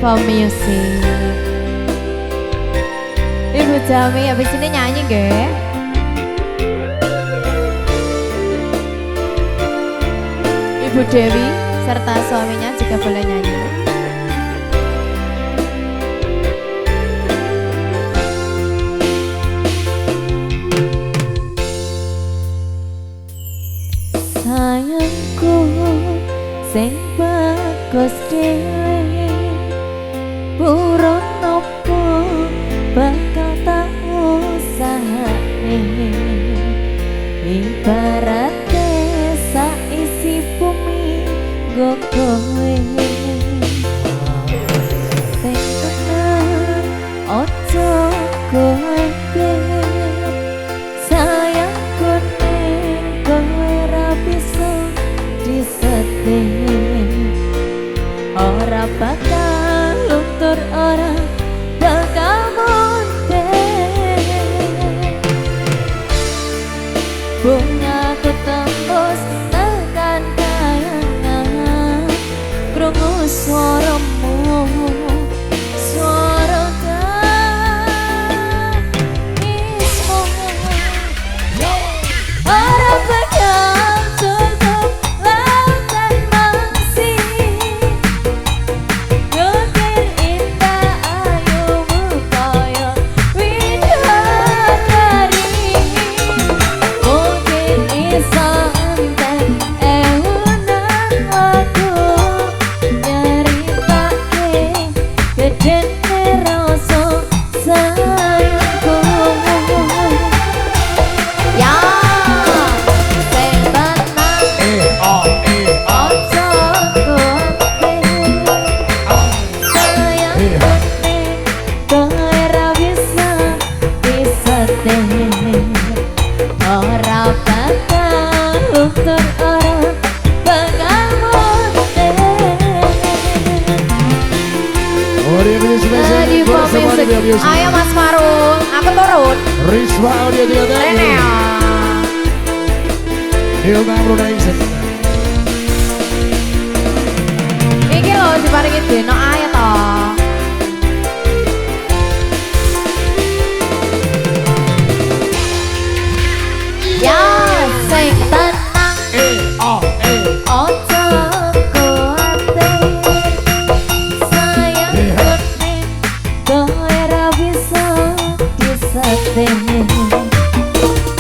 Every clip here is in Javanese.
Diva Music. Ibu Jami habis ini nyanyi nggih? Ibu Dewi serta suaminya juga boleh nyanyi. Sayangku sing bagus dhewe purun nopo bakal tak usahane ibarat desa isi bumi nggo kowe sing tenang ojo kowe sayangku ning kowe ra bisa disedih ora bakal luntur ora bakal mundur bunga ketembus tekan kayangan krungu suaramu suara tangismu ora bakal cukup lautan masih nyukir indah ayumu kaya widadari mungkin iso enten ewunan aku nyaritake gedene rasa sayangku ya sing tenang ojo ora bakal luntur ora bakal mundur. Ayo Mas Marun, aku turun. Risma Audio Theater. Rene ya. Hilda Production. Iki lho diparingi deno ae to. Ya sing tenang ojo kuatir sayangku ning kowe ra bisa disedih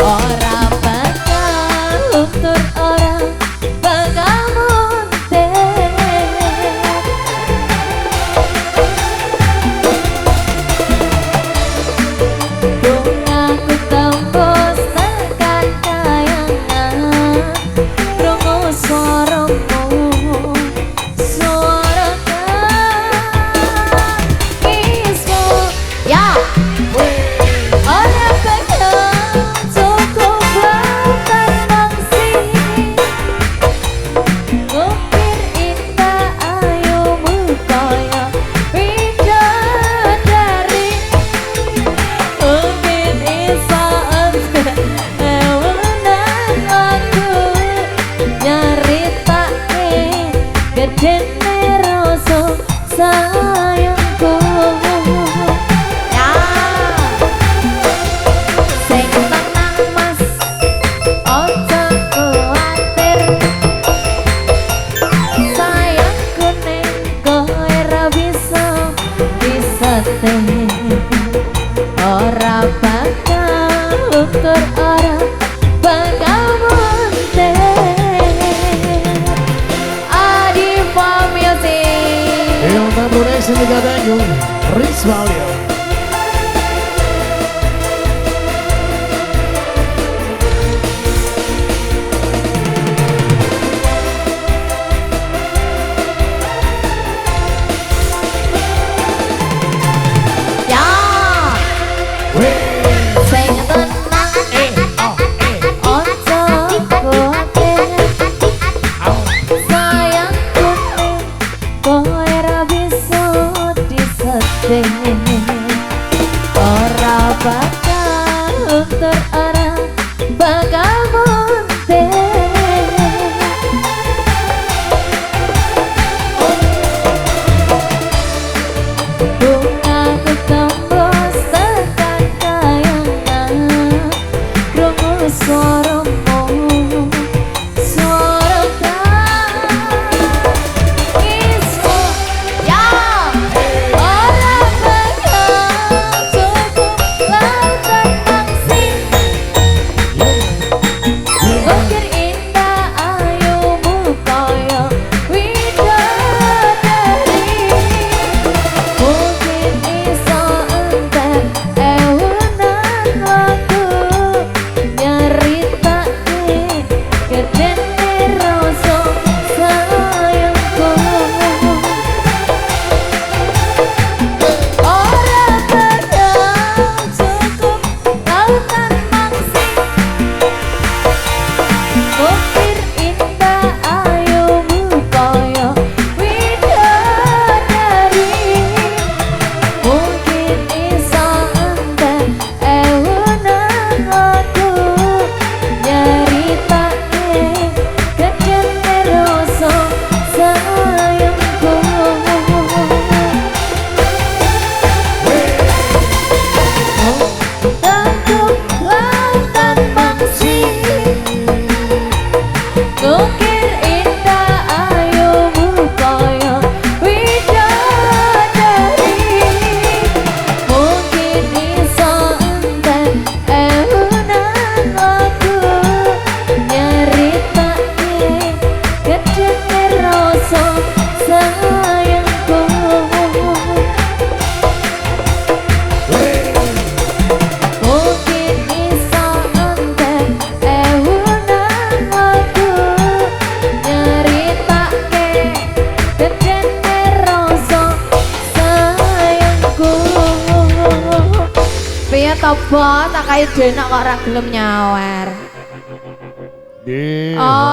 ora bakal luntur ora bakal mundur bungaku tembus tekan kayangan krungu suaramu suara tangismu ya ora bakal cukup lautan mangsih ngukir indah ayumu kaya widadari mungkin iso enten ewunan aku nyaritake gedene rasa sayangku ya sing tenang mas ojo kuatir sayangku ning kowe ra bisa disedih ora bakal luntur ora bakal mundur. Diva Music. Hilda Production juga tanggung Risma Audio. Ya sing tenang ojo kuatir sayangku ning kowe ra bisa disedih suaramu suara tangismu ya orang bakal cukup lautan mangsing ukir indah ayumu kaya widadari mungkin iso entek ewenan waktu nyeritake gedene rasa sayangku ora bakal cukup lautan mangsing ukir indah ayumu kaya widadari mungkin iso entek ewenan waktu nyeritake gedene rasa sayangku Tantuk lautan mangsing ukir indah ayumu kaya widadari mungkin iso entek ewenan waktu nyeritake gedene rasa sayangku mungkin iso entek ewenan waktu nyeritake gedene rasa sayangku piye to Bo tak kae denak kok ora gelem nyawer Di. oh